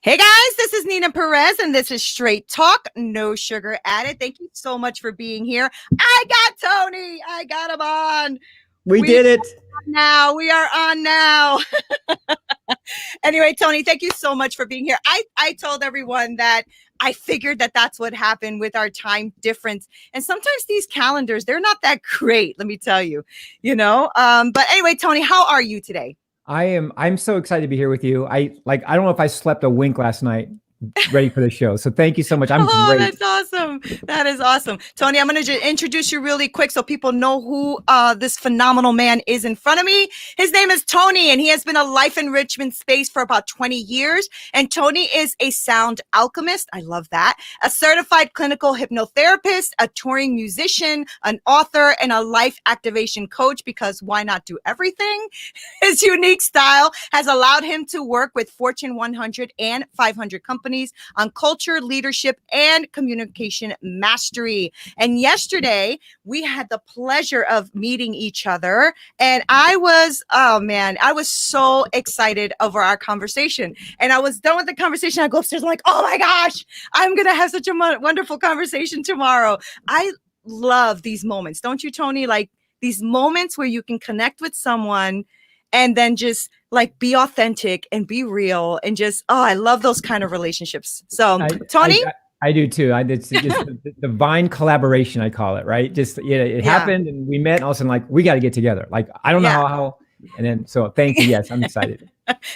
Hey guys, this is Nina Perez, and this is Straight Talk, no sugar added. Thank you so much for being here. I got Tony. I got him on. We did it. We are on now. Anyway, Tony, thank you so much for being here. I told everyone that I figured that that's what happened with our time difference. And sometimes these calendars, they're not that great, let me tell you, But anyway, Tony, how are you today? I'm so excited to be here with you. I don't know if I slept a wink last night ready for the show. So thank you so much. I'm great. That's awesome. That is awesome. Tony, I'm going to introduce you really quick so people know who this phenomenal man is in front of me. His name is Tony, and he has been a life enrichment space for about 20 years. And Tony is a sound alchemist. I love that. A certified clinical hypnotherapist, a touring musician, an author, and a life activation coach, because why not do everything? His unique style has allowed him to work with Fortune 100 and 500 companies on culture, leadership, and communication mastery. And yesterday, we had the pleasure of meeting each other. And I was so excited over our conversation. And I was done with the conversation. I go upstairs, I'm like, oh my gosh, I'm going to have such a wonderful conversation tomorrow. I love these moments. Don't you, Tony? Like these moments where you can connect with someone and then just like be authentic and be real and just, I love those kind of relationships. So Tony? I do too. It's just the divine collaboration, I call it, right? Just, it happened and we met and all of a sudden like, we got to get together. Like, I don't know how, and then, so thank you. Yes, I'm excited.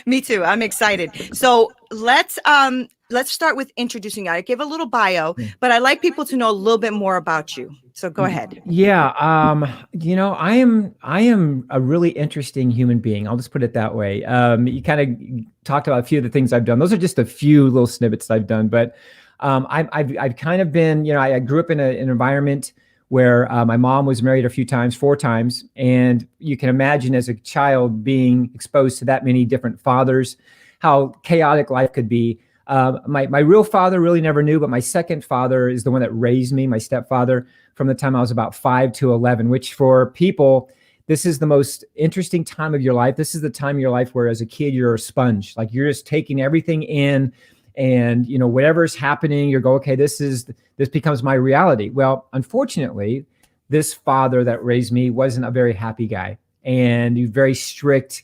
Me too. I'm excited. So let's start with introducing you. I gave a little bio, but I like people to know a little bit more about you. So go ahead. Yeah. I am a really interesting human being. I'll just put it that way. You kind of talked about a few of the things I've done. Those are just a few little snippets I've done, but I've kind of been, I grew up in an environment where my mom was married a few times, 4 times. And you can imagine as a child being exposed to that many different fathers, how chaotic life could be. My real father really never knew, but my second father is the one that raised me, my stepfather, from the time I was about 5 to 11, which for people, this is the most interesting time of your life. This is the time of your life where as a kid, you're a sponge. Like you're just taking everything in and, whatever's happening, you go, okay, this becomes my reality. Well, unfortunately, this father that raised me wasn't a very happy guy and he's very strict.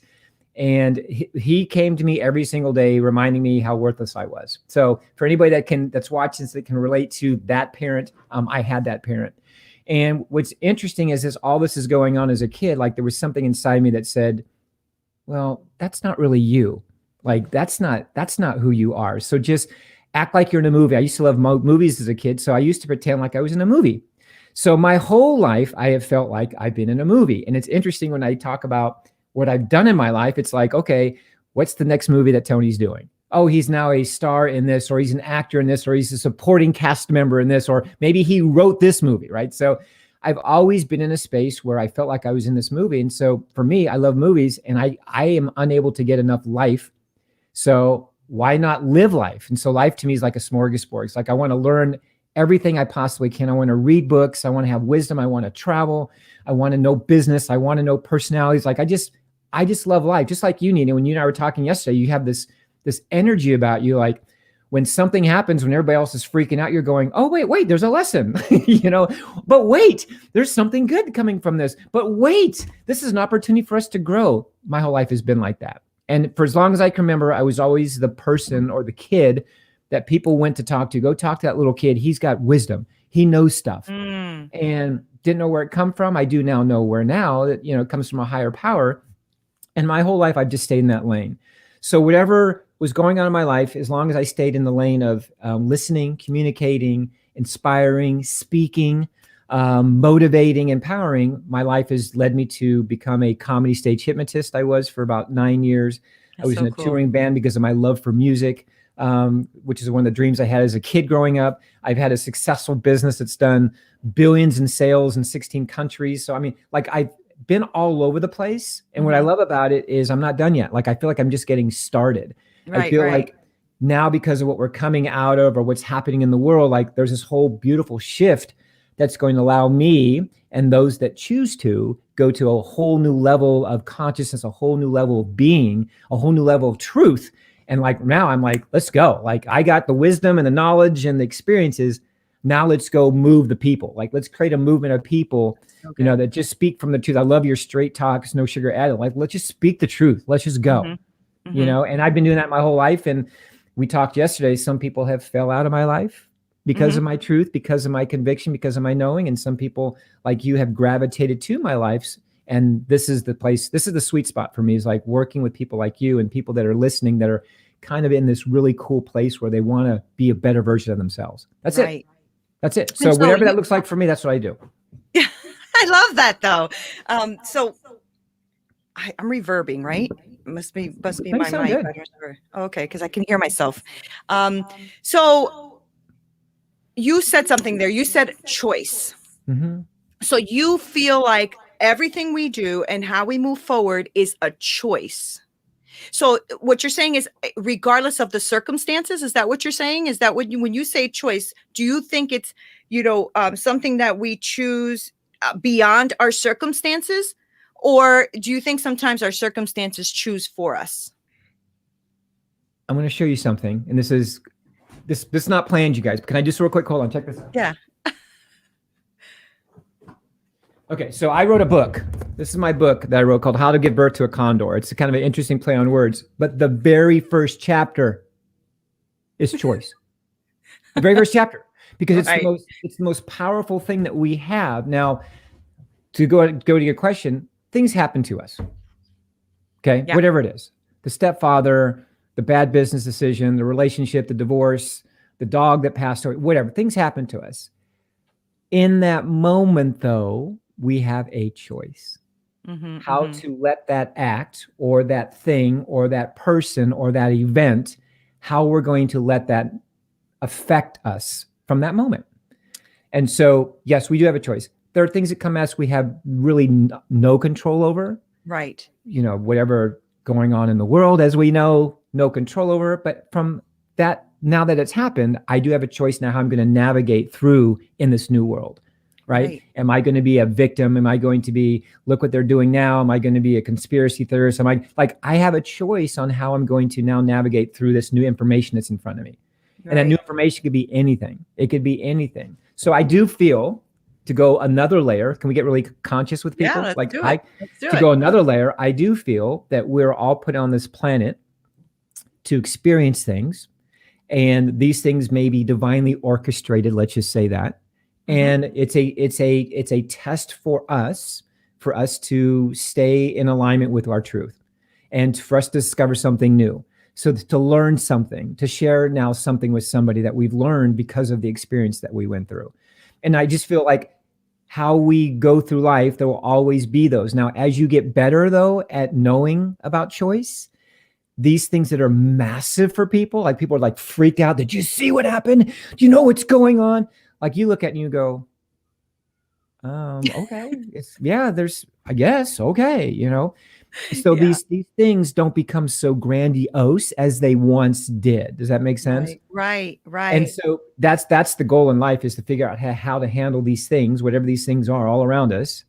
And he came to me every single day, reminding me how worthless I was. So for anybody that's watching, that can relate to that parent, I had that parent. And what's interesting is as all this is going on as a kid, like there was something inside me that said, well, that's not really you. Like that's not who you are. So just act like you're in a movie. I used to love movies as a kid. So I used to pretend like I was in a movie. So my whole life, I have felt like I've been in a movie. And it's interesting when I talk about what I've done in my life, it's like, okay, what's the next movie that Tony's doing? Oh, he's now a star in this, or he's an actor in this, or he's a supporting cast member in this, or maybe he wrote this movie, right? So I've always been in a space where I felt like I was in this movie. And so for me, I love movies and I am unable to get enough life. So why not live life? And so life to me is like a smorgasbord. It's like, I want to learn everything I possibly can. I want to read books. I want to have wisdom. I want to travel. I want to know business. I want to know personalities. Like I just love life. Just like you, Nina, when you and I were talking yesterday, you have this energy about you. Like when something happens, when everybody else is freaking out, you're going, oh, wait, there's a lesson, but wait, there's something good coming from this, but wait, this is an opportunity for us to grow. My whole life has been like that. And for as long as I can remember, I was always the person or the kid that people went to talk to. Go talk to that little kid. He's got wisdom. He knows stuff. And didn't know where it come from. I do now know where now that, it comes from a higher power. And my whole life, I've just stayed in that lane. So whatever was going on in my life, as long as I stayed in the lane of listening, communicating, inspiring, speaking, motivating, empowering, my life has led me to become a comedy stage hypnotist. I was for about 9 years. I was in a touring band because of my love for music, which is one of the dreams I had as a kid growing up. I've had a successful business that's done billions in sales in 16 countries. So, I mean, like I've been all over the place. And what I love about it is I'm not done yet. Like, I feel like I'm just getting started. I feel like now, because of what we're coming out of or what's happening in the world, like there's this whole beautiful shift that's going to allow me and those that choose to go to a whole new level of consciousness, a whole new level of being, a whole new level of truth. And like now I'm like, let's go. Like I got the wisdom and the knowledge and the experiences. Now let's go move the people. Like let's create a movement of people, Okay. that just speak from the truth. I love your straight talks, no sugar added. Like let's just speak the truth. Let's just go. And I've been doing that my whole life. And we talked yesterday. Some people have fell out of my life because of my truth, because of my conviction, because of my knowing. And some people like you have gravitated to my lives. And this is the place, this is the sweet spot for me, is like working with people like you and people that are listening that are kind of in this really cool place where they want to be a better version of themselves. That's it. That's it. So whatever that looks like for me, that's what I do. I love that though. So I'm reverbing, right? Must be my mic. Okay, because I can hear myself. So you said something there. You said choice. So you feel like everything we do and how we move forward is a choice. So what you're saying is, regardless of the circumstances, is that what you're saying? Is that when you say choice, do you think it's, something that we choose beyond our circumstances? Or do you think sometimes our circumstances choose for us? I'm going to show you something. And this is not planned, you guys. But can I just real quick, hold on, check this out. Yeah. Okay, so I wrote a book. This is my book that I wrote called How to Give Birth to a Condor. It's kind of an interesting play on words. But the very first chapter is choice. The very first chapter. Because it's the most powerful thing that we have. Now, to go to your question, things happen to us. Okay, whatever it is. The stepfather, the bad business decision, the relationship, the divorce, the dog that passed away, whatever. Things happen to us. In that moment, though, we have a choice. How to let that act or that thing or that person or that event, how we're going to let that affect us from that moment. And so, yes, we do have a choice. There are things that come at us we have really no control over. Right. Whatever going on in the world, as we know, no control over. But from that, now that it's happened, I do have a choice now how I'm going to navigate through in this new world. Right? Am I going to be a victim? Am I going to be, look what they're doing now? Am I going to be a conspiracy theorist? I have a choice on how I'm going to now navigate through this new information that's in front of me. And that new information could be anything. It could be anything. So I do feel, to go another layer, can we get really conscious with people? Yeah, let's do it. To go another layer, I do feel that we're all put on this planet to experience things. And these things may be divinely orchestrated, let's just say that. And it's a test for us to stay in alignment with our truth and for us to discover something new. So to learn something, to share now something with somebody that we've learned because of the experience that we went through. And I just feel like how we go through life, there will always be those. Now, as you get better though, at knowing about choice, these things that are massive for people, like people are like freaked out. Did you see what happened? Do you know what's going on? Like you look at it and you go, okay, there's, I guess, okay, So these things don't become so grandiose as they once did. Does that make sense? Right. And so that's the goal in life, is to figure out how to handle these things, whatever these things are all around us,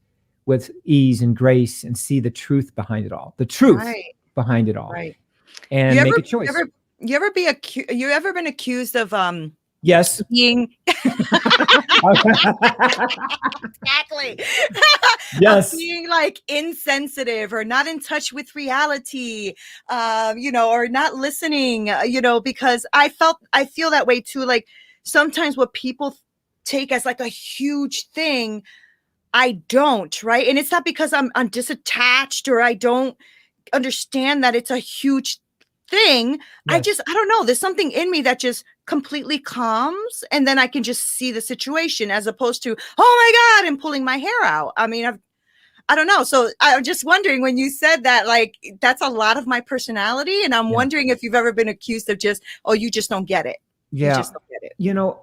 with ease and grace, and see the truth behind it all, behind it all, and make a choice. You ever been accused of yes. Being exactly. Yes. Being like insensitive or not in touch with reality, or not listening, because I feel that way too. Like sometimes what people take as like a huge thing, I don't, right? And it's not because I'm disattached or I don't understand that it's a huge thing. Yes. I don't know. There's something in me that just completely calms, and then I can just see the situation as opposed to, oh my God, and pulling my hair out. I mean, I don't know. So I'm just wondering, when you said that, like, that's a lot of my personality. And I'm wondering if you've ever been accused of just, you just don't get it. Yeah. You just don't get it.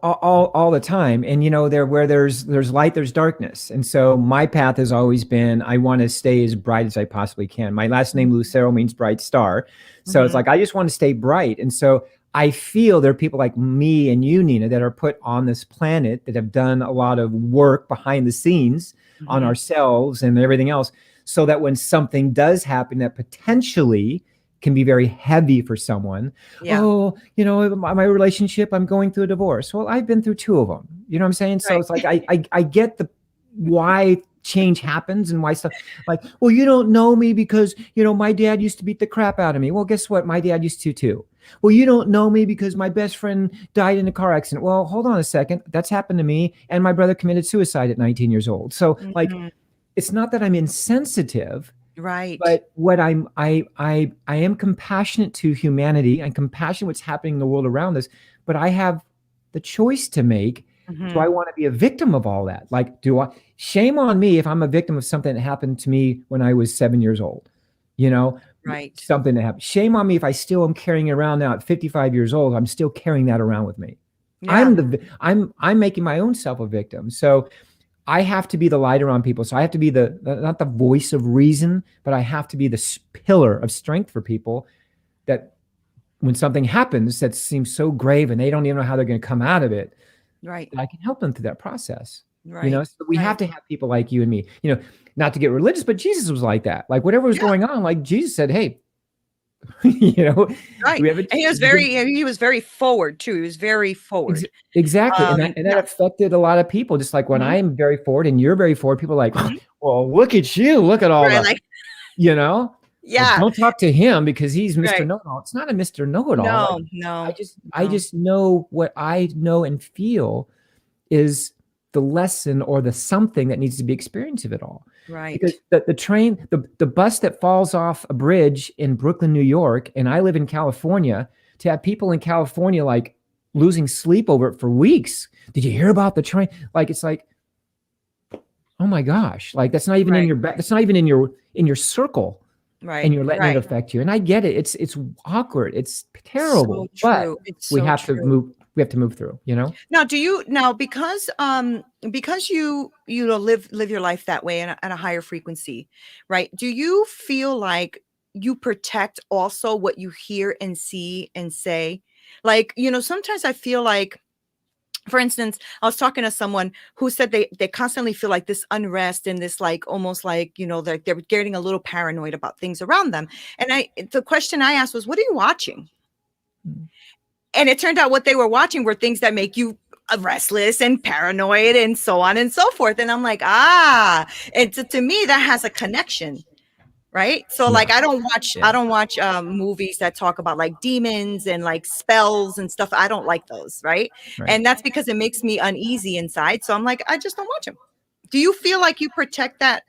All the time. And, where there's light, there's darkness. And so my path has always been, I want to stay as bright as I possibly can. My last name, Lucero, means bright star. So it's like, I just want to stay bright. And so I feel there are people like me and you, Nina, that are put on this planet that have done a lot of work behind the scenes on ourselves and everything else, so that when something does happen that potentially can be very heavy for someone. Yeah. Oh, my relationship, I'm going through a divorce. Well, I've been through 2 of them. You know what I'm saying? So Right. it's like I get the why change happens and why stuff like, well, you don't know me because my dad used to beat the crap out of me. Well, guess what? My dad used to too. Well, you don't know me because my best friend died in a car accident. Well, hold on a second. That's happened to me. And my brother committed suicide at 19 years old. So like, Mhm. it's not that I'm insensitive, Right. but what I am compassionate to humanity. I'm compassionate what's happening in the world around us, but I have the choice to make. Do I Mhm. want to be a victim of all that? Like, shame on me if I'm a victim of something that happened to me when I was 7 years old, you know, Right. something that happened. Shame on me if I still am carrying it around now at 55 years old. I'm still carrying that around with me. Yeah. I'm making my own self a victim. So I have to be the light around people. So I have to be not the voice of reason, but I have to be the pillar of strength for people, that when something happens that seems so grave and they don't even know how they're going to come out of it, Right. that I can help them through that process. Right. So we have Right. to have people like you and me, not to get religious, but Jesus was like that. Like whatever was Yeah. going on, like Jesus said, hey, do Right. we have a, And he was very forward too. He was very Ex- forward. exactly. And that Yeah. affected a lot of people. Just like when Mhm. I'm very forward and you're very forward, people are like, Mhm. well, look at you. Look at all Right. the, Like, you know, well, yeah. don't talk to him because he's Mr. Right. Know-it-all. It's not a Mr. Know-it-all. Like No, no, I no. just know what I know and feel is the lesson or the something that needs to be experienced of it all. Because Right. the train, the bus that falls off a bridge in Brooklyn, New York, and I live in California, to have people in California like losing sleep over it for weeks. Did you hear about the train? Like it's like, oh my gosh, like that's not even in Right. your that's not even in your circle, and Right. you're letting it Right. affect you. And I get it. It's awkward. It's So terrible, but true. It's so true. we have to move through, Now because you know live your life that way at a higher frequency, right? Do you feel like you protect also what you hear and see and say? Like, sometimes I feel like, for instance, I was talking to someone who said they constantly feel like this unrest and this like almost like, they're getting a little paranoid about things around them. And the question I asked was, what are you watching? Mm. And it turned out what they were watching were things that make you restless and paranoid and so on and so forth. And I'm like, and to me, that has a connection. Right. So Yeah. like I Yeah. don't watch movies that talk about like demons and like spells and stuff. I don't like those. Right. Right. And that's because it makes me uneasy inside. So I'm like, I just don't watch them. Do you feel like you protect that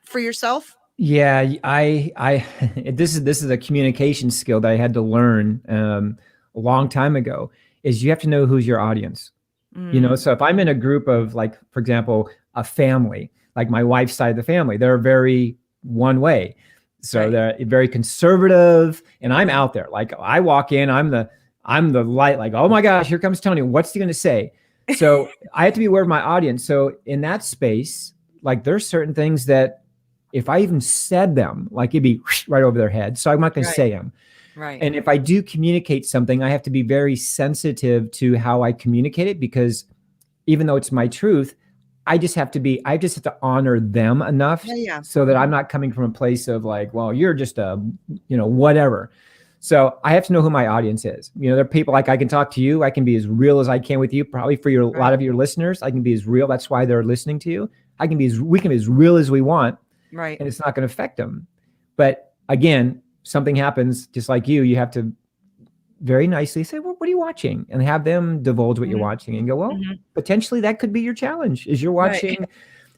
for yourself? Yeah, I this is a communication skill that I had to learn a long time ago. Is you have to know who's your audience. Mm, So if I'm in a group of, like, for example, a family, like my wife's side of the family, they're very one way. So right. they're very conservative, and I'm Mhm. out there. Like I walk in, I'm the light, like, oh my gosh, here comes Tony. What's he going to say? So I have to be aware of my audience. So in that space, like there's certain things that if I even said them, like it'd be right over their head. So I'm not going to Right. say them. Right. And if I do communicate something, I have to be very sensitive to how I communicate it, because even though it's my truth, I just have to honor them enough Yeah. Yeah. so that I'm Mhm. not coming from a place of like, well, you're just whatever. So I have to know who my audience is. There are people, like I can talk to you. I can be as real as I can with you. Probably for a lot Right. of your listeners, I can be as real. That's why they're listening to you. We can be as real as we want, Right. and it's not going to affect them. But again, something happens, just like you have to very nicely say, well, what are you watching? And have them divulge what you're Mhm. watching and go, well, Mhm. potentially that could be your challenge, is you're Right. watching,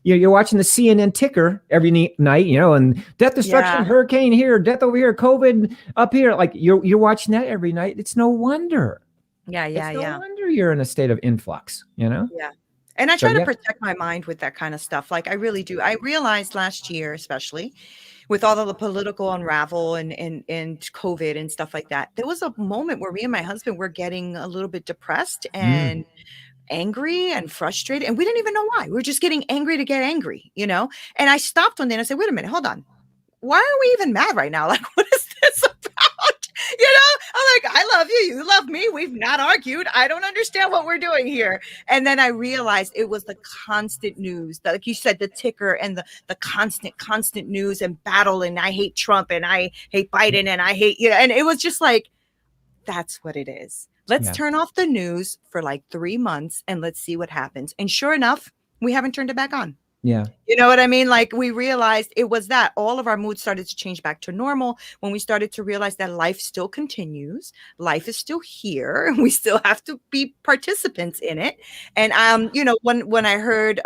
you're watching the CNN ticker every night, and death, destruction, Yeah. hurricane here, death over here, COVID up here. Like you're watching that every night. It's no wonder. Yeah. Yeah. It's no Yeah. wonder you're in a state of influx. Yeah. And I So try to yeah. protect my mind with that kind of stuff. Like I really do. I realized last year, especially with all of the political unravel and COVID and stuff like that, there was a moment where me and my husband were getting a little bit depressed Mm, and angry and frustrated. And we didn't even know why. We were just getting angry to get angry. And I stopped one day and I said, wait a minute, hold on. Why are we even mad right now? Like, what is this about? I'm like, I love you. You love me. We've not argued. I don't understand what we're doing here. And then I realized it was the constant news, like you said, the ticker and the constant news and battle. And I hate Trump and I hate Biden and I hate, and it was just like, that's what it is. Let's turn off the news for like 3 months and let's see what happens. And sure enough, we haven't turned it back on. Yeah. You know what I mean? Like we realized it was that all of our moods started to change back to normal when we started to realize that life still continues. Life is still here. We still have to be participants in it. And, when I heard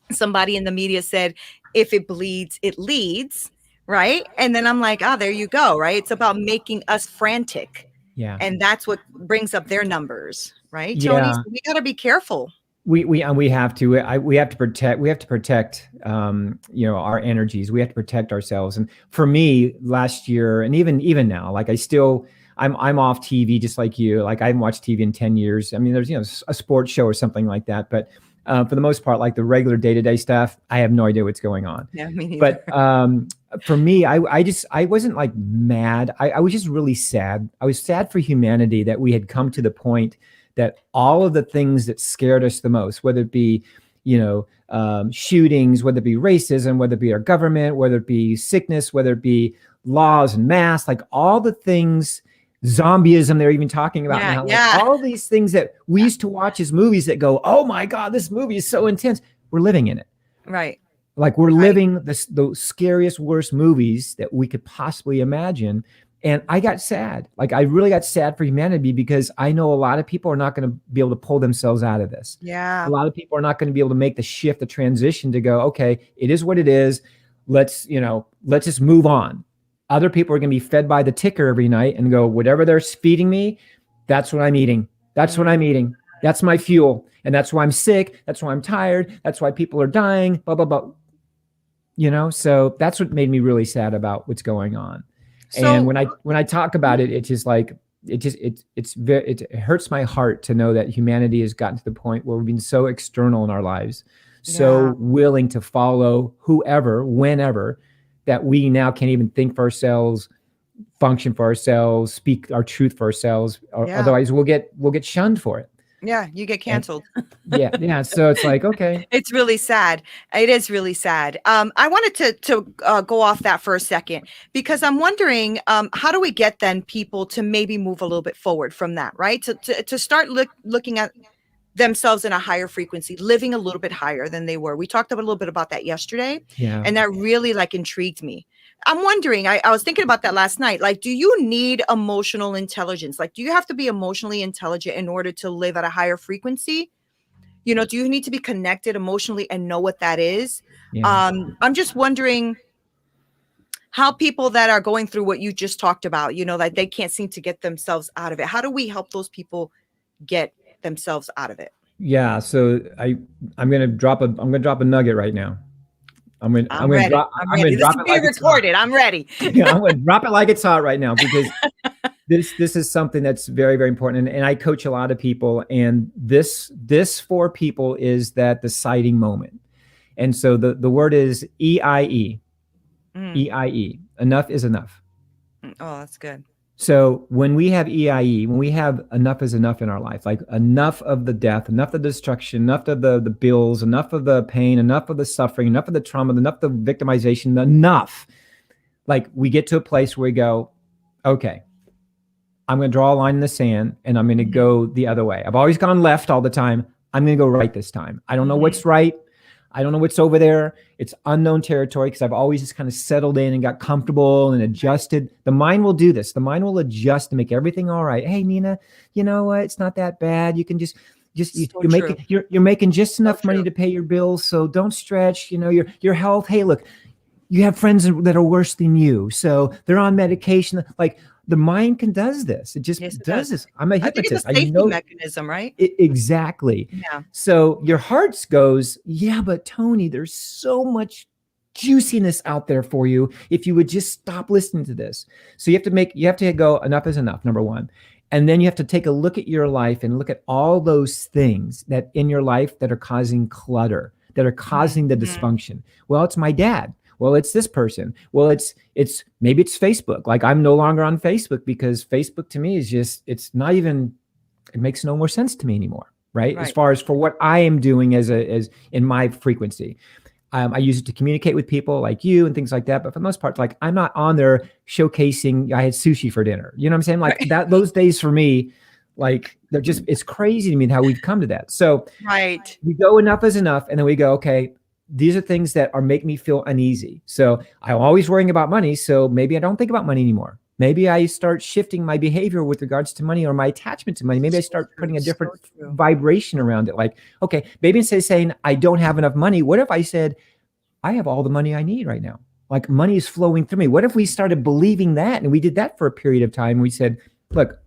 somebody in the media said, if it bleeds, it leads. Right. And then I'm like, there you go. Right. It's about making us frantic. Yeah. And that's what brings up their numbers. Right. Yeah. Tony, so we got to be careful. We have to protect our energies. We have to protect ourselves. And for me, last year, and even now, like I'm off TV just like you. Like I haven't watched TV in 10 years. I mean, there's a sports show or something like that, but for the most part, like the regular day-to-day stuff, I have no idea what's going on. Yeah, me neither. But for me, I wasn't like mad. I was just really sad. I was sad for humanity that we had come to the point that all of the things that scared us the most, whether it be, shootings, whether it be racism, whether it be our government, whether it be sickness, whether it be laws and masks, like all the things, zombieism they're even talking about now, like all these things that we used to watch as movies that go, oh my God, this movie is so intense. We're living in it. Right. Like we're living the scariest, worst movies that we could possibly imagine. And I got sad. Like I really got sad for humanity because I know a lot of people are not going to be able to pull themselves out of this. Yeah. A lot of people are not going to be able to make the shift, the transition to go, okay, it is what it is. Let's just move on. Other people are going to be fed by the ticker every night and go, whatever they're feeding me, that's what I'm eating. That's what I'm eating. That's my fuel. And that's why I'm sick. That's why I'm tired. That's why people are dying, blah, blah, blah. So that's what made me really sad about what's going on. So, and when I talk about it, it's just like, it hurts my heart to know that humanity has gotten to the point where we've been so external in our lives, so willing to follow whoever, whenever, that we now can't even think for ourselves, function for ourselves, speak our truth for ourselves. Or otherwise we'll get shunned for it. Yeah, you get canceled. Yeah. So it's like, okay. It's really sad. It is really sad. I wanted to go off that for a second because I'm wondering, how do we get then people to maybe move a little bit forward from that, right? To start looking at themselves in a higher frequency, living a little bit higher than they were. We talked a little bit about that yesterday. Yeah. And that really intrigued me. I'm wondering, I was thinking about that last night. Like, do you need emotional intelligence? Like, do you have to be emotionally intelligent in order to live at a higher frequency? Do you need to be connected emotionally and know what that is? Yeah. I'm just wondering how people that are going through what you just talked about, like they can't seem to get themselves out of it. How do we help those people get themselves out of it? Yeah. So I'm going to drop a nugget right now. I'm ready. This is being recorded. I'm ready. Yeah, I'm going to drop it like it's hot right now because this is something that's very, very important. And I coach a lot of people, and this for people is that deciding moment. And so the word is EIE. EIE. Enough is enough. Oh, that's good. So when we have EIE, when we have enough is enough in our life, like enough of the death, enough of the destruction, enough of the bills, enough of the pain, enough of the suffering, enough of the trauma, enough of the victimization, enough, like we get to a place where we go, okay, I'm going to draw a line in the sand and I'm going to go the other way. I've always gone left all the time. I'm going to go right this time. I don't know what's right. I don't know what's over there. It's unknown territory because I've always just kind of settled in and got comfortable and adjusted. The mind will do this. The mind will adjust to make everything all right. Hey, Nina, you know what? It's not that bad. You can you're making just enough money to pay your bills. So don't stretch, your health. Hey, look, you have friends that are worse than you. So they're on medication. Like the mind does this. It just does this. I'm a hypnotist. I think it's a safety mechanism, right? Exactly. Yeah. So your heart goes, yeah, but Tony, there's so much juiciness out there for you if you would just stop listening to this. So you have to go, enough is enough, number one. And then you have to take a look at your life and look at all those things that in your life that are causing clutter, that are causing the dysfunction. Well, it's my dad. Well, it's this person. Well, maybe it's Facebook. Like I'm no longer on Facebook because Facebook to me is just, it's not even, it makes no more sense to me anymore. Right. As far as for what I am doing as in my frequency. I use it to communicate with people like you and things like that. But for the most part, like I'm not on there showcasing I had sushi for dinner. You know what I'm saying? Like that, those days for me, like they're just, it's crazy to me how we've come to that. So we go enough is enough. And then we go, okay, these are things that are make me feel uneasy. So I'm always worrying about money. So maybe I don't think about money anymore. Maybe I start shifting my behavior with regards to money or my attachment to money. Maybe I start putting a different vibration around it. Like, okay, maybe instead of saying I don't have enough money, what if I said, I have all the money I need right now? Like money is flowing through me. What if we started believing that? And we did that for a period of time. We said, look,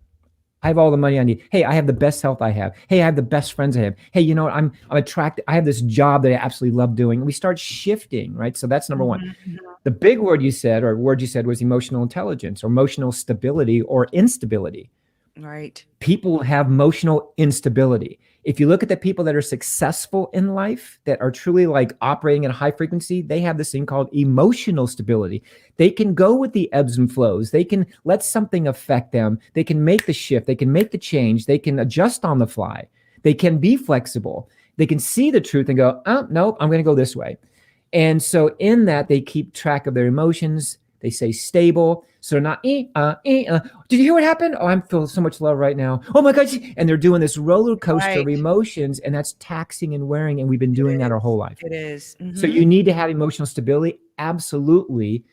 I have all the money I need. Hey, I have the best health I have. Hey, I have the best friends I have. Hey, you know what? I'm attracted. I have this job that I absolutely love doing. We start shifting, right? So that's number one. The big word you said was emotional intelligence or emotional stability or instability. Right. People have emotional instability. If you look at the people that are successful in life, that are truly like operating at a high frequency, they have this thing called emotional stability. They can go with the ebbs and flows. They can let something affect them. They can make the shift. They can make the change. They can adjust on the fly. They can be flexible. They can see the truth and go, oh, no, I'm going to go this way. And so in that, they keep track of their emotions. They stay stable. So they're not, did you hear what happened? Oh, I'm feeling so much love right now. Oh my God. And they're doing this roller coaster of emotions, and that's taxing and wearing. And we've been doing that our whole life. It is. So you need to have emotional stability. Absolutely.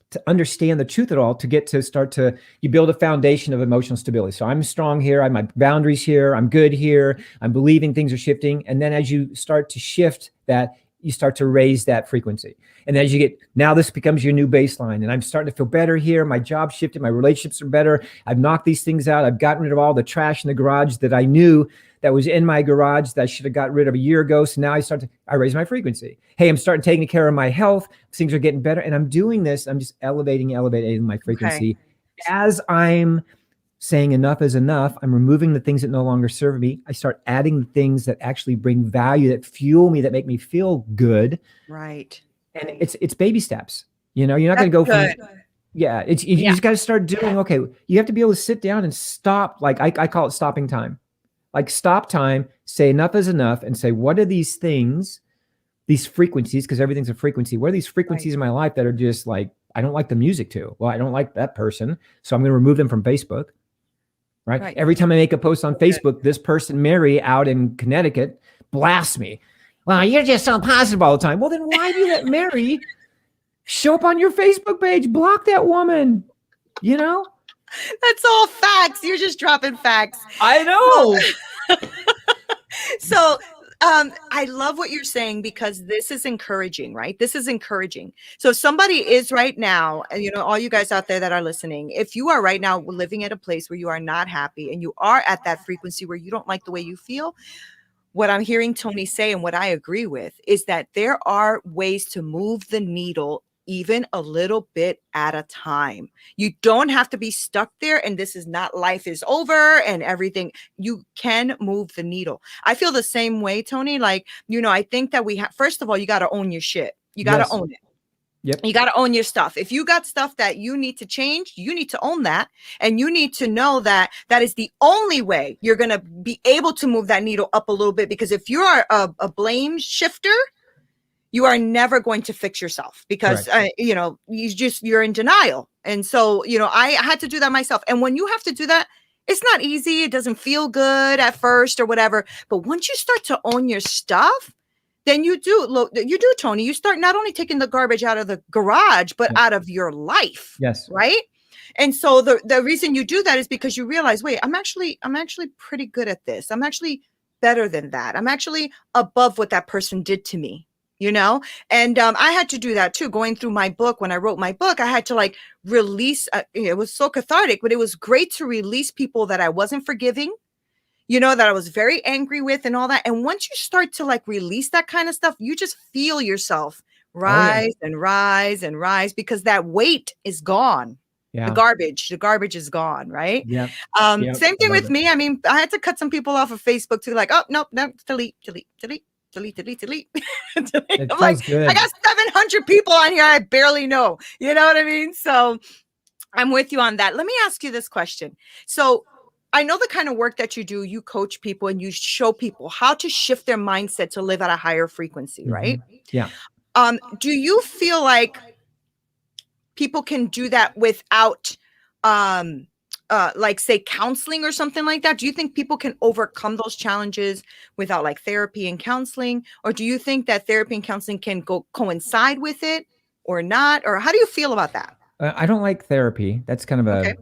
To understand the truth of it all, to get to start to, you build a foundation of emotional stability. So I'm strong here. I have my boundaries here. I'm good here. I'm believing things are shifting. And then as you start to shift that, you start to raise that frequency. And as you get, now this becomes your new baseline. And I'm starting to feel better here. My job shifted. My relationships are better. I've knocked these things out. I've gotten rid of all the trash in the garage that I knew that was in my garage that I should have got rid of a year ago. So now I raise my frequency. Hey, I'm starting taking care of my health. Things are getting better. And I'm doing this. I'm just elevating my frequency. As I'm saying enough is enough, I'm removing the things that no longer serve me. I start adding the things that actually bring value, that fuel me, that make me feel good. Right. And it's baby steps. You know, you're not going to go from, you just got to start doing, okay, you have to be able to sit down and stop. Like I call it stopping time. Like stop time, say enough is enough, and say, what are these things, these frequencies, because everything's a frequency. What are these frequencies in my life that are just like, I don't like the music to? Well, I don't like that person, so I'm going to remove them from Facebook. Right? Every time I make a post on Facebook, this person, Mary, out in Connecticut, blasts me. Well, you're just so positive all the time. Well, then why do you let Mary show up on your Facebook page? Block that woman. You know? That's all facts. You're just dropping facts. I know. So I love what you're saying, because this is encouraging, right? This is encouraging. So if somebody is right now, you know, all you guys out there that are listening, if you are right now living at a place where you are not happy and you are at that frequency where you don't like the way you feel, what I'm hearing Tony say, and what I agree with, is that there are ways to move the needle even a little bit at a time. You don't have to be stuck there, and this is not life is over and everything. You can move the needle. I feel the same way, Tony. Like, you know, I think that we have, first of all, you got to own your shit. You got to own it. Yep. You got to own your stuff. If you got stuff that you need to change, you need to own that. And you need to know that that is the only way you're going to be able to move that needle up a little bit. Because if you are a blame shifter, you are never going to fix yourself, because, you know, you're in denial. And so, you know, I had to do that myself. And when you have to do that, it's not easy. It doesn't feel good at first or whatever. But once you start to own your stuff, then you do, Tony, you start not only taking the garbage out of the garage, but out of your life. Yes. Right. And so the reason you do that is because you realize, wait, I'm actually pretty good at this. I'm actually better than that. I'm actually above what that person did to me. You know, and I had to do that too. Going through my book, when I wrote my book, I had to like release. It was so cathartic, but it was great to release people that I wasn't forgiving, you know, that I was very angry with and all that. And once you start to like release that kind of stuff, you just feel yourself rise and rise and rise, because that weight is gone. Yeah. The garbage is gone. Right. Yeah. Same thing with me. I mean, I had to cut some people off of Facebook too. Like, oh, no, delete. delete, delete, delete. It I'm like, feels good. I got 700 people on here I barely know. You know what I mean? So I'm with you on that. Let me ask you this question. So I know the kind of work that you do, you coach people and you show people how to shift their mindset to live at a higher frequency, right? Yeah. Do you feel like people can do that without like say counseling or something like that? Do you think people can overcome those challenges without like therapy and counseling? Or do you think that therapy and counseling can go coincide with it or not? Or how do you feel about that? I don't like therapy. That's kind of Okay.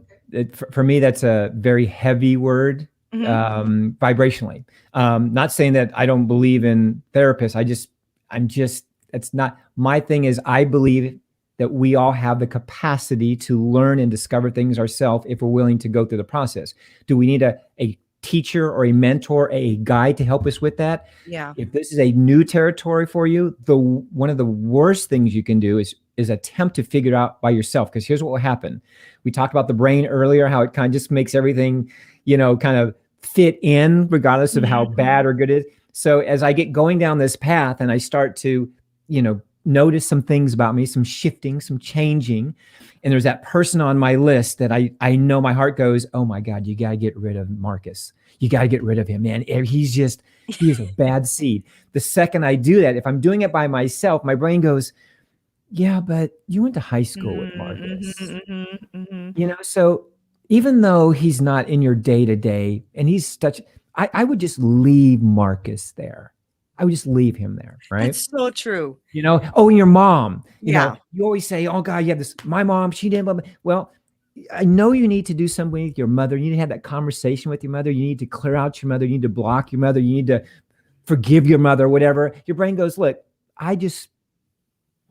for me, that's a very heavy word, vibrationally. Not saying that I don't believe in therapists. It's not, my thing is I believe that we all have the capacity to learn and discover things ourselves if we're willing to go through the process. Do we need a teacher or a mentor, a guide to help us with that? Yeah. If this is a new territory for you, one of the worst things you can do is attempt to figure it out by yourself. Because here's what will happen. We talked about the brain earlier, how it kind of just makes everything, kind of fit in regardless of how bad or good it is. So as I get going down this path and I start to, notice some things about me, some shifting, some changing, and there's that person on my list that I know my heart goes, oh my God, you got to get rid of Marcus. You got to get rid of him, man. He is a bad seed. The second I do that, if I'm doing it by myself, my brain goes, yeah, but you went to high school with Marcus. So even though he's not in your day to day and I would just leave Marcus there. I would just leave him there, right? That's so true. And your mom, Yeah. you always say, oh God, you have this, my mom, she didn't, blah, blah. Well, I know you need to do something with your mother. You need to have that conversation with your mother. You need to clear out your mother. You need to block your mother. You need to forgive your mother, whatever. Your brain goes, look,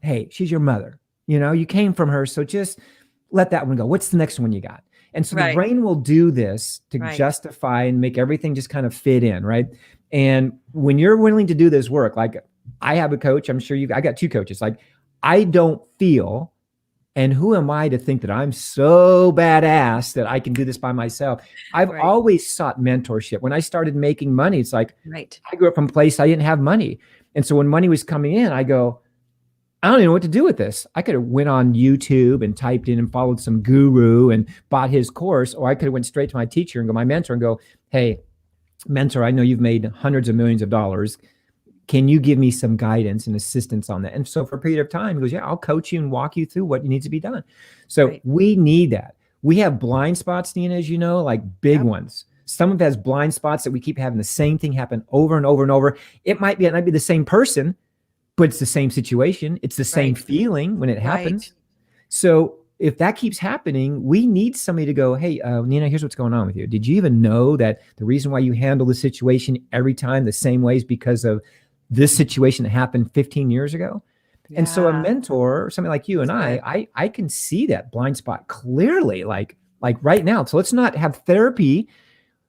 hey, she's your mother. You came from her. So just let that one go. What's the next one you got? And so the brain will do this to justify and make everything just kind of fit in, right? And when you're willing to do this work, like I have a coach, I'm sure I got two coaches. Like I don't feel, and who am I to think that I'm so badass that I can do this by myself? I've always sought mentorship. When I started making money, it's like, I grew up from a place I didn't have money. And so when money was coming in, I go, I don't even know what to do with this. I could have went on YouTube and typed in and followed some guru and bought his course, or I could have went straight to my teacher and go, my mentor, and go, hey, mentor, I know you've made hundreds of millions of dollars. Can you give me some guidance and assistance on that? And so for a period of time, he goes, yeah, I'll coach you and walk you through what needs to be done. So we need that. We have blind spots, Nina, as you know, like big ones. Some of us has blind spots that we keep having the same thing happen over and over and over. It might be the same person, but it's the same situation. It's the same feeling when it happens. So if that keeps happening, we need somebody to go, hey, Nina, here's what's going on with you. Did you even know that the reason why you handle the situation every time the same way is because of this situation that happened 15 years ago? Yeah. And so a mentor or somebody like you and I can see that blind spot clearly, like right now. So let's not have therapy.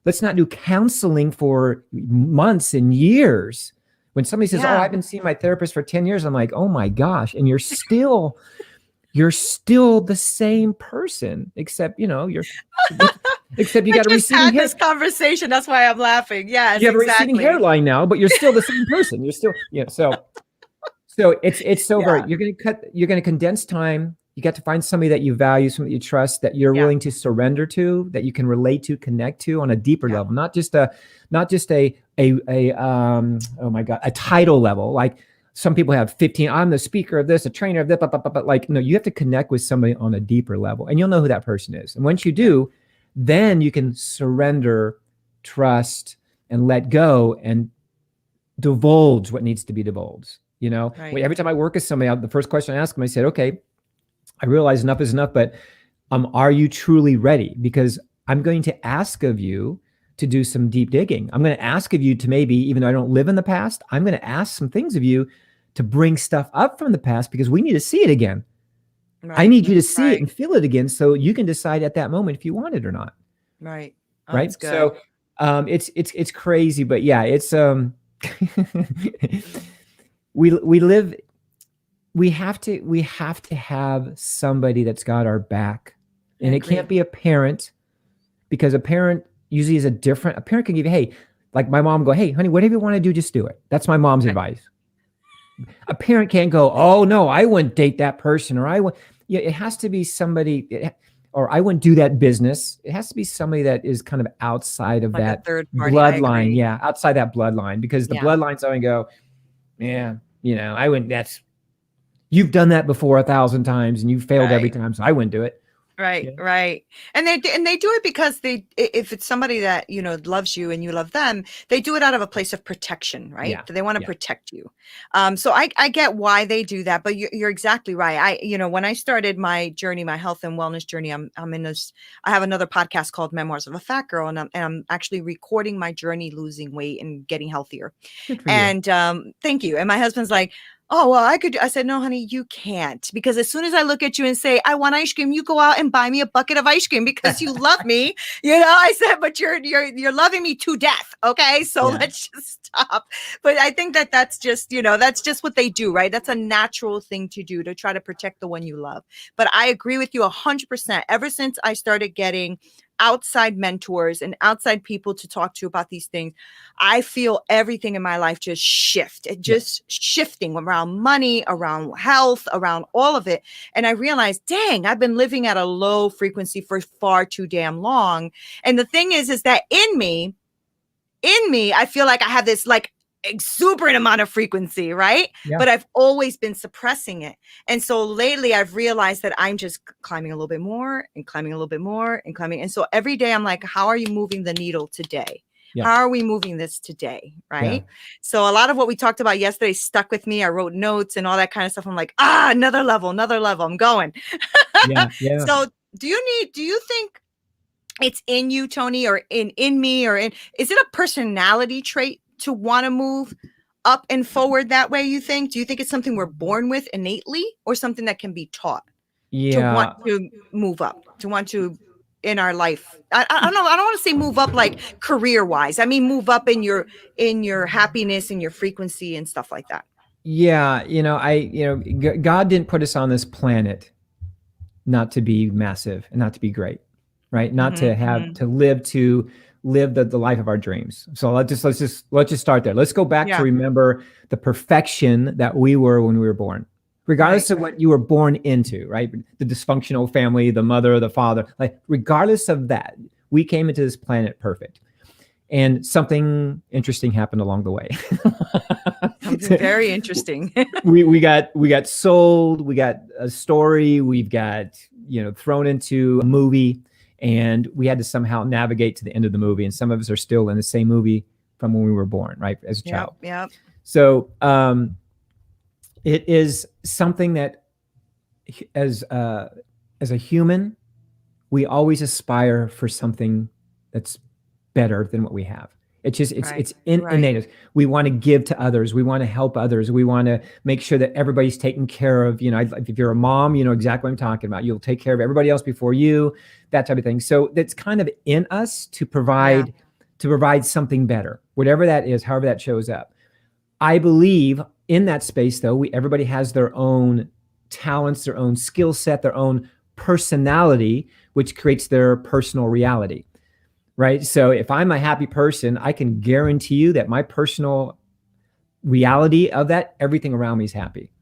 Let's not do counseling for months and years. When somebody says, oh, I've been seeing my therapist for 10 years, I'm like, oh my gosh. And you're still the same person, except, except you got a receding hair. This conversation. That's why I'm laughing. Yes, you have a receding hairline now, but you're still the same person. You're still, so it's so very, you're going to condense time. You got to find somebody that you value, somebody you trust, that you're willing to surrender to, that you can relate to, connect to on a deeper level, not just a oh my God, a title level. Like some people have 15, I'm the speaker of this, a trainer of this, but like, no, you have to connect with somebody on a deeper level and you'll know who that person is. And once you do, then you can surrender, trust, and let go and divulge what needs to be divulged. Every time I work with somebody, the first question I ask them, I said, okay, I realize enough is enough, but are you truly ready? Because I'm going to ask of you to do some deep digging. I'm going to ask of you to maybe, even though I don't live in the past, I'm going to ask some things of you to bring stuff up from the past because we need to see it again. I need you to see it and feel it again so you can decide at that moment if you want it or not. Right. Oh, right. So it's crazy, but yeah, it's we have to have somebody that's got our back, and it can't be a parent, because a parent usually is a parent can give you, hey, Like my mom go, hey, honey, whatever you want to do, just do it. That's my mom's advice. A parent can't go, oh no, I wouldn't date that person, or I would. Yeah, it has to be somebody, or I wouldn't do that business. It has to be somebody that is kind of outside of Like a that third party. I bloodline. agree. Yeah, outside that bloodline, because the Yeah. bloodline's going to go, yeah, I wouldn't. You've done that before 1,000 times, and you failed every time, so I wouldn't do it. Right, Yeah. right. And they do it because if it's somebody that, loves you and you love them, they do it out of a place of protection, right? Yeah, They want to yeah. protect you. So I get why they do that, but you're exactly right. When I started my journey, my health and wellness journey, I'm in this, I have another podcast called Memoirs of a Fat Girl, and I'm actually recording my journey losing weight and getting healthier. Good for you. And thank you. And my husband's like, oh, well, I could. I said, no, honey, you can't. Because as soon as I look at you and say, I want ice cream, you go out and buy me a bucket of ice cream because you love me. I said, but you're loving me to death. Okay. So let's just stop. But I think that's just, that's just what they do, right? That's a natural thing to do, to try to protect the one you love. But I agree with you 100%. Ever since I started getting outside mentors and outside people to talk to about these things, I feel everything in my life just shift. It just shifting around money, around health, around all of it. And I realized, dang, I've been living at a low frequency for far too damn long. And the thing is that in me, I feel like I have this like exuberant amount of frequency, right? Yeah. But I've always been suppressing it. And so lately I've realized that I'm just climbing a little bit more and climbing a little bit more and climbing. And so every day I'm like, how are you moving the needle today? Yeah. How are we moving this today? Right. Yeah. So a lot of what we talked about yesterday stuck with me. I wrote notes and all that kind of stuff. I'm like, another level. I'm going. Yeah. So do you think it's in you, Tony, or in me, or is it a personality trait to want to move up and forward that way? You think? Do you think it's something we're born with innately, or something that can be taught? Yeah. To want to move up, to want to in our life. I don't know. I don't want to say move up like career wise. I mean, move up in your happiness and your frequency and stuff like that. Yeah. God didn't put us on this planet not to be massive and not to be great, right? Not to have to live the life of our dreams. So let's just start there. Let's go back to remember the perfection that we were when we were born, regardless of what you were born into, right? The dysfunctional family, the mother, the father, like regardless of that, we came into this planet perfect. And something interesting happened along the way. Something very interesting. we got sold, we got a story, we've got, thrown into a movie, and we had to somehow navigate to the end of the movie. And some of us are still in the same movie from when we were born, right? As a child. Yeah. So it is something that as a human, we always aspire for something that's better than what we have. It's just, it's innate. We want to give to others. We want to help others. We want to make sure that everybody's taken care of. If you're a mom, you know exactly what I'm talking about. You'll take care of everybody else before you, that type of thing. So that's kind of in us to provide something better, whatever that is, however that shows up. I believe in that space, though, everybody has their own talents, their own skill set, their own personality, which creates their personal reality. Right. So if I'm a happy person, I can guarantee you that my personal reality of that, everything around me is happy.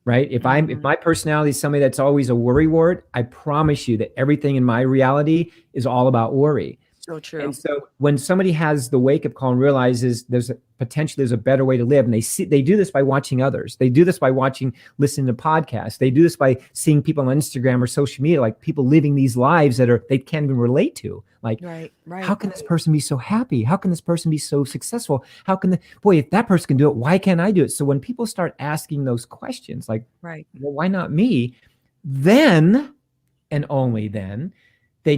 Right. If my personality is somebody that's always a worry wart, I promise you that everything in my reality is all about worry. So true. And so when somebody has the wake up call and realizes there's a better way to live, and they do this by watching others. They do this by listening to podcasts. They do this by seeing people on Instagram or social media, like people living these lives that they can't even relate to. Like, how can this person be so happy? How can this person be so successful? How can if that person can do it, why can't I do it? So when people start asking those questions, like, well, why not me? Then, and only then, they'll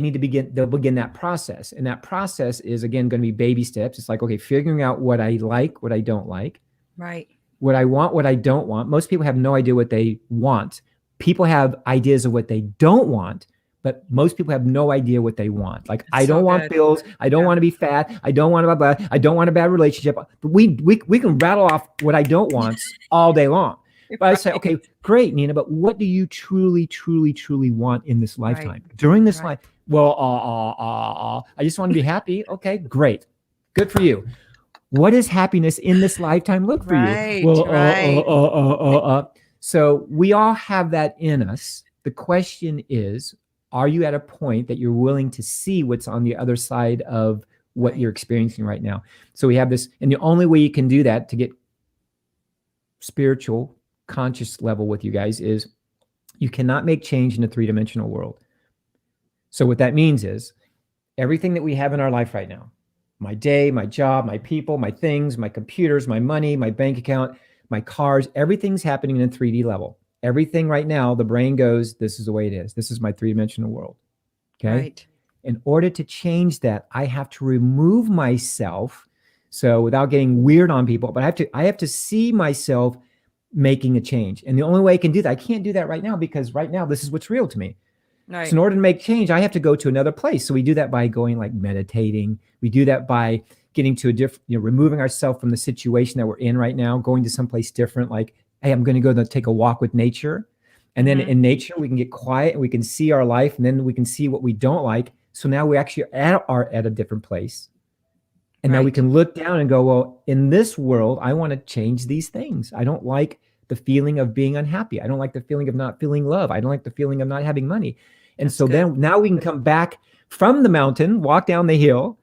begin that process. And that process is, again, going to be baby steps. It's like, okay, figuring out what I like, what I don't like. Right. What I want, what I don't want. Most people have no idea what they want. People have ideas of what they don't want, but most people have no idea what they want. Like, I don't want bills. I don't want to be fat. I don't want to blah, blah. I don't want a bad relationship. But we can rattle off what I don't want all day long. But I say, okay, great, Nina, but what do you truly, truly, truly want in this lifetime? During this life? Well, I just want to be happy. Okay, great. Good for you. What does happiness in this lifetime look for you? Right, Well, right, So we all have that in us. The question is, are you at a point that you're willing to see what's on the other side of what you're right. experiencing right now? So we have this, and the only way you can do that to get spiritual, conscious level with you guys is you cannot make change in a three-dimensional world. So what that means is everything that we have in our life right now, my day, my job, my people, my things, my computers, my money, my bank account, my cars, everything's happening in a 3D level. Everything right now, the brain goes, this is the way it is. This is my three-dimensional world. Okay. Right. In order to change that, I have to remove myself. So without getting weird on people, but I have to see myself making a change. And the only way I can do that, I can't do that right now because right now this is what's real to me. Right. So in order to make change, I have to go to another place. So we do that by going like meditating. We do that by getting to a different, removing ourselves from the situation that we're in right now, going to someplace different. Like, hey, I'm going to go take a walk with nature. And then in nature, we can get quiet and we can see our life, and then we can see what we don't like. So now we actually are at a different place. And now we can look down and go, well, in this world, I want to change these things. I don't like the feeling of being unhappy. I don't like the feeling of not feeling love. I don't like the feeling of not having money. And That's so good. then now we can come back from the mountain, walk down the hill,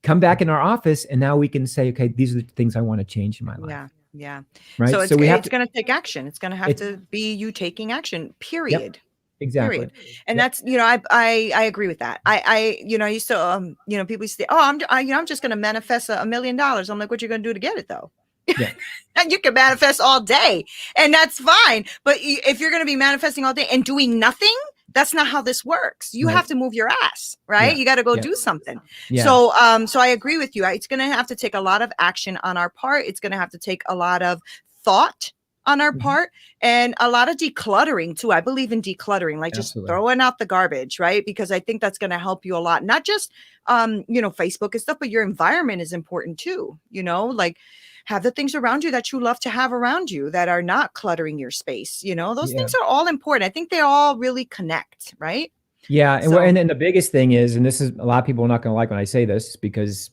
come back in our office, and now we can say, okay, these are the things I want to change in my life. Yeah. Yeah. Right. So So we have it's going to take action. It's going to have to be you taking action, period. Yep, exactly. Period. And that's, I agree with that. I used to, people used to say, oh, I'm just going to manifest $1 million. I'm like, what you going to do to get it though? Yeah. And you can manifest all day and that's fine. But if you're going to be manifesting all day and doing nothing, that's not how this works. You have to move your ass, right? Yeah. You got to go do something. Yeah. So I agree with you. It's going to have to take a lot of action on our part. It's going to have to take a lot of thought on our part and a lot of decluttering too. I believe in decluttering, like just throwing out the garbage, right? Because I think that's going to help you a lot. Not just, Facebook and stuff, but your environment is important too. Like have the things around you that you love to have around you that are not cluttering your space. Those things are all important. I think they all really connect, right? Yeah. And then the biggest thing is, and this is a lot of people are not going to like when I say this because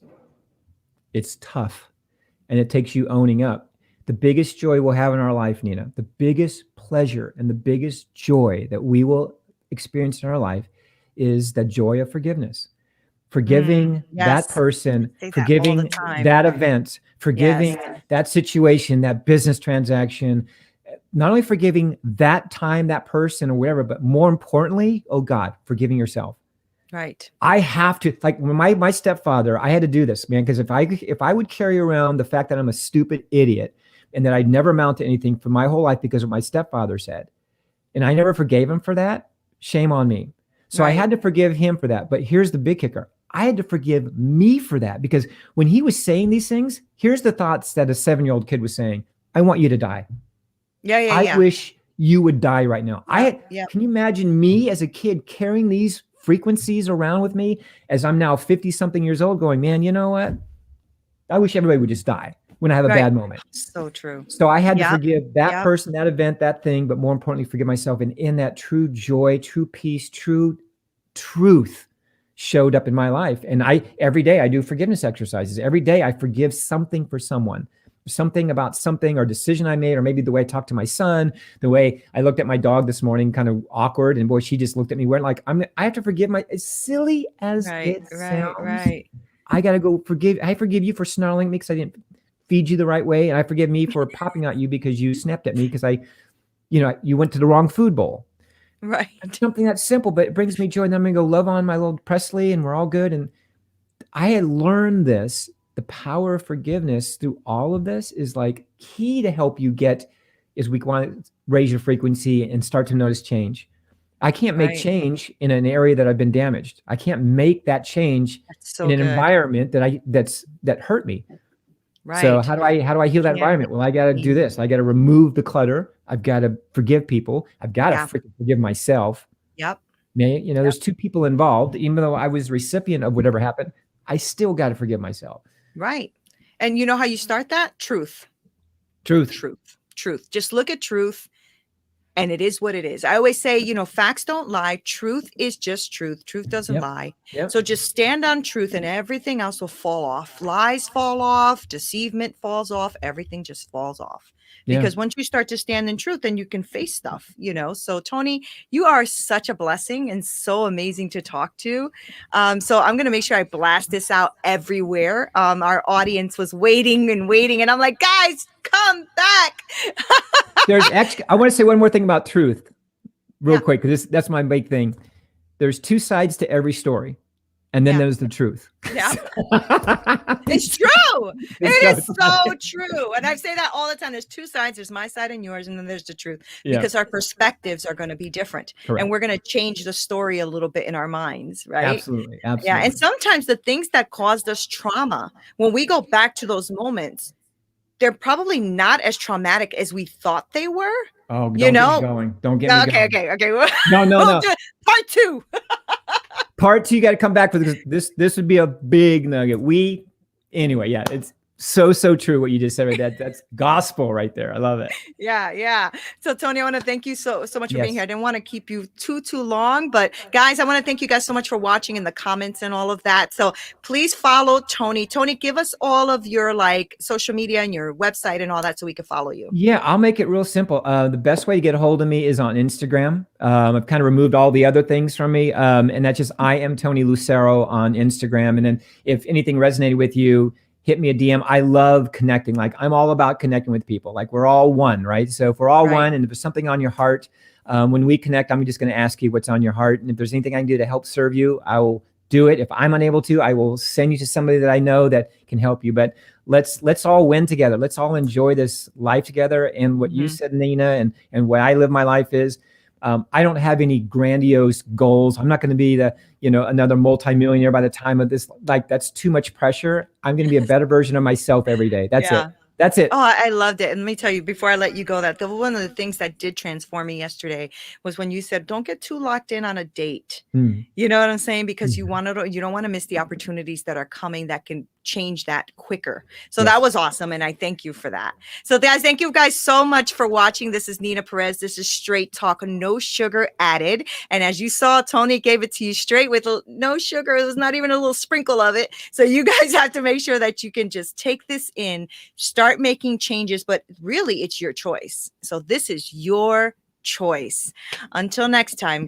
it's tough and it takes you owning up. The biggest joy we'll have in our life, Nina, the biggest pleasure and the biggest joy that we will experience in our life is the joy of forgiveness. Forgiving that person, forgiving that event, forgiving that situation, that business transaction, not only forgiving that time, that person or whatever, but more importantly, oh God, forgiving yourself. Right. I have to, like when my stepfather, I had to do this, man, because if I would carry around the fact that I'm a stupid idiot and that I'd never amount to anything for my whole life because of what my stepfather said, and I never forgave him for that, shame on me. So I had to forgive him for that. But here's the big kicker. I had to forgive me for that because when he was saying these things, here's the thoughts that a 7-year-old kid was saying. I want you to die. I wish you would die right now. Can you imagine me as a kid carrying these frequencies around with me as I'm now 50 something years old going, man, you know what? I wish everybody would just die when I have a bad moment. So true. So I had to forgive that person, that event, that thing, but more importantly, forgive myself. And in that true joy, true peace, true truth showed up in my life. And every day I do forgiveness exercises. Every day I forgive something for someone, something about something or decision I made, or maybe the way I talked to my son, the way I looked at my dog this morning, kind of awkward. And boy, she just looked at me weird. Like I have to forgive as silly as it sounds. Right. I got to go I forgive you for snarling at me because I didn't feed you the right way. And I forgive me for popping at you because you snapped at me because you went to the wrong food bowl. Right. Something that's simple, but it brings me joy. And then I'm going to go love on my little Presley and we're all good. And I had learned this, the power of forgiveness through all of this is like key to help you is we want to raise your frequency and start to notice change. I can't make change in an area that I've been damaged. I can't make that change in an environment that hurt me. Right. So how do I heal that environment? Well, I got to do this. I got to remove the clutter. I've got to forgive people. I've got to freaking forgive myself. Yep. There's two people involved. Even though I was recipient of whatever happened, I still got to forgive myself. Right. And you know how you start that? Truth. Truth. Just look at truth. And it is what it is. I always say, facts don't lie. Truth is just truth. Truth doesn't Yep. lie. Yep. So just stand on truth and everything else will fall off. Lies fall off. Deceivement falls off. Everything just falls off. Yeah. Because once you start to stand in truth, then you can face stuff, So Tony, you are such a blessing and so amazing to talk to. So I'm going to make sure I blast this out everywhere. Our audience was waiting and waiting. And I'm like, guys, come back. I want to say one more thing about truth real Yeah. quick, because that's my big thing. There's two sides to every story, and then there's the truth. Yeah. It's true. It is so true. And I say that all the time. There's two sides. There's my side and yours, and then there's the truth. Yeah. Because our perspectives are going to be different. Correct. And we're going to change the story a little bit in our minds, right? Absolutely. Absolutely. Yeah. And sometimes the things that caused us trauma, when we go back to those moments, they're probably not as traumatic as we thought they were. Oh, don't get me going. Don't get me going. Okay. No. Part 2. Part 2, you got to come back for this. This would be a big nugget. Anyway, yeah, it's so true what you just said right there. That's gospel right there. I love it. Yeah. So Tony, I want to thank you so much for being here. I didn't want to keep you too long, but guys, I want to thank you guys so much for watching in the comments and all of that. So please follow Tony. Tony, give us all of your social media and your website and all that so we can follow you. Yeah, I'll make it real simple. The best way to get a hold of me is on Instagram. I've kind of removed all the other things from me. And that's just, I am Tony Lucero on Instagram. And then if anything resonated with you, hit me a DM. I love connecting. I'm all about connecting with people. We're all one, right? So if we're all one, and if there's something on your heart, when we connect, I'm just going to ask you what's on your heart. And if there's anything I can do to help serve you, I will do it. If I'm unable to, I will send you to somebody that I know that can help you. But let's all win together. Let's all enjoy this life together. And what you said, Nina, and what I live my life is, I don't have any grandiose goals. I'm not going to be another multimillionaire by the time of this. That's too much pressure. I'm going to be a better version of myself every day. That's it. That's it. Oh, I loved it. And let me tell you, before I let you go, that one of the things that did transform me yesterday was when you said, don't get too locked in on a date. You know what I'm saying? Because you don't want to miss the opportunities that are coming that can change that quicker. So that was awesome. And I thank you for that. So guys, thank you guys so much for watching. This is Nina Perez. This is Straight Talk, no sugar added. And as you saw, Tony gave it to you straight with no sugar. It was not even a little sprinkle of it. So you guys have to make sure that you can just take this in, start making changes, but really it's your choice. So this is your choice. Until next time.